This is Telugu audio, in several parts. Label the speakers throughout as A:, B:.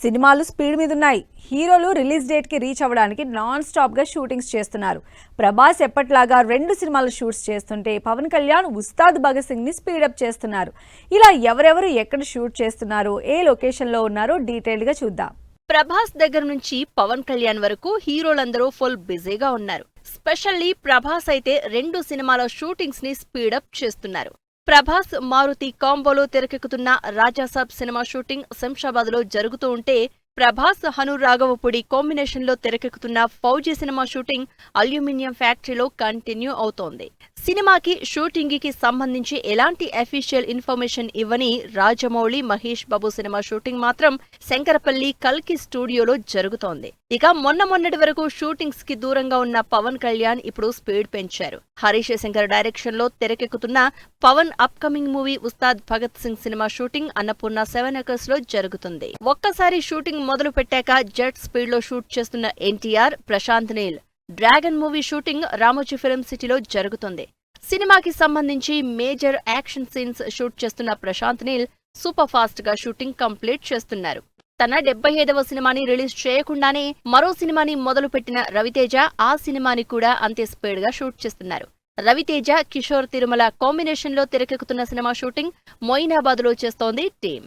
A: సినిమాలు స్పీడ్ మీద ఉన్నాయి. హీరోలు రిలీజ్ డేట్ కి రీచ్ అవ్వడానికి నాన్ స్టాప్ గా షూటింగ్స్ చేస్తున్నారు. ప్రభాస్ ఎప్పట్లాగా 2 సినిమాలు షూట్స్ చేస్తుంటే పవన్ కళ్యాణ్ ఉస్తాద్ భగత్ సింగ్ ని స్పీడప్ చేస్తున్నారు. ఇలా ఎవరెవరు ఎక్కడ షూట్ చేస్తున్నారు, ఏ లొకేషన్ లో ఉన్నారో డీటెయిల్డ్ గా చూద్దాం.
B: ప్రభాస్ దగ్గర నుంచి పవన్ కళ్యాణ్ వరకు హీరోలందరూ ఫుల్ బిజీగా ఉన్నారు. స్పెషల్లీ ప్రభాస్ అయితే 2 సినిమాల షూటింగ్స్ ని స్పీడప్ చేస్తున్నారు. ప్రభాస్ మారుతి కాంబోలో తెరకెక్కుతున్న రాజాసాబ్ సినిమా షూటింగ్ శంషాబాద్ లో జరుగుతూ ఉంటే, ప్రభాస్ హను రాఘవపూడి కాంబినేషన్ లో తెరకెక్కుతున్న ఫౌజీ సినిమా షూటింగ్ అల్యూమినియం ఫ్యాక్టరీలో కంటిన్యూ అవుతోంది. సినిమాకి షూటింగ్ కి సంబంధించి ఎలాంటి అఫీషియల్ ఇన్ఫర్మేషన్ ఇవ్వని రాజమౌళి, మహేష్ బాబు సినిమా షూటింగ్ మాత్రం శంకరపల్లి కల్కి స్టూడియోలో జరుగుతోంది. ఇక మొన్నటి వరకు షూటింగ్స్ కి దూరంగా ఉన్న పవన్ కళ్యాణ్ ఇప్పుడు స్పీడ్ పెంచారు. హరీష్ శంకర్ డైరెక్షన్ లో తెరకెక్కుతున్న Pawan upcoming movie Ustaad Bhagat Singh cinema shooting Annapurna 7 acres లో జరుగుతుంది. ఒక్కసారి షూటింగ్ మొదలు పెట్టాక జెట్ స్పీడ్ లో షూట్ చేస్తున్న NTR, Prashanth Neel Dragon movie shooting Ramoji film సిటీలో జరుగుతుంది. సినిమాకి సంబంధించి మేజర్ యాక్షన్ సీన్స్ షూట్ చేస్తున్న ప్రశాంత్ నీల్ సూపర్ ఫాస్ట్ గా షూటింగ్ కంప్లీట్ చేస్తున్నారు. తన 75వ సినిమాని రిలీజ్ చేయకుండానే మరో సినిమాని మొదలుపెట్టిన రవితేజ ఆ సినిమాని కూడా అంతే స్పీడ్ గా షూట్ చేస్తున్నారు. రవితేజ, కిషోర్ తిరుమల కాంబినేషన్ లో తెరకెక్కుతున్న సినిమా షూటింగ్ మొయినాబాద్ లో చేస్తోంది team.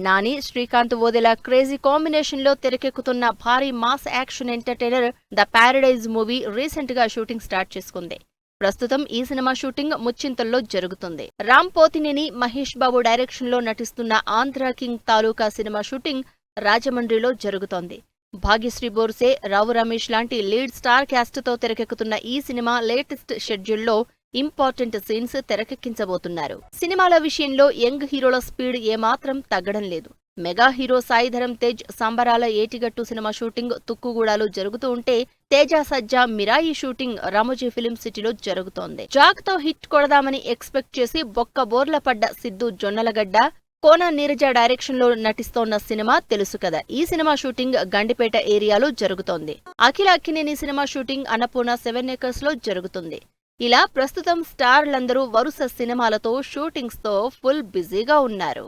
B: Nani, Srikanth Odela crazy combination లో తెరకెక్కుతున్న భారీ mass action entertainer The Paradise movie recent గా షూటింగ్ స్టార్ట్ చేసుకుంది. ప్రస్తుతం ఈ సినిమా షూటింగ్ ముచ్చింతల్లో జరుగుతుంది. రామ్ పోతినేని, మహేష్ బాబు డైరెక్షన్ లో నటిస్తున్న ఆంధ్ర కింగ్ తాలూకా సినిమా షూటింగ్ రాజమండ్రిలో జరుగుతోంది. భాగ్యశ్రీ బోర్సే, రావు రమేష్ లాంటి లీడ్ స్టార్ క్యాస్ట్ తో తెరకెక్కుతున్న ఈ సినిమా లేటెస్ట్ షెడ్యూల్లో ఇంపార్టెంట్ సీన్స్ తెరకెక్కించబోతున్నారు. సినిమాల విషయంలో యంగ్ హీరోల స్పీడ్ ఏమాత్రం తగ్గడం లేదు. మెగా హీరో సాయిధరం తేజ్ సంబరాల ఏటిగట్టు సినిమా షూటింగ్ తుక్కుగూడలో జరుగుతూ ఉంటే, తేజ సజ్జా మిరాయి షూటింగ్ రామోజీ ఫిల్మ్ సిటీలో జరుగుతోంది. జాక్ తో హిట్ కొడదామని ఎక్స్పెక్ట్ చేసి బొక్క బోర్ల పడ్డ సిద్ధు జొన్నలగడ్డ, కోన నీరజ డైరెక్షన్ లో నటిస్తోన్న సినిమా తెలుసు కదా. ఈ సినిమా షూటింగ్ గండిపేట ఏరియాలో జరుగుతోంది. అఖిల అక్కినేని సినిమా షూటింగ్ అన్నపూర్ణ 7 acres లో జరుగుతుంది. ఇలా ప్రస్తుతం స్టార్లందరూ వరుస సినిమాలతో షూటింగ్స్ తో ఫుల్ బిజీగా ఉన్నారు.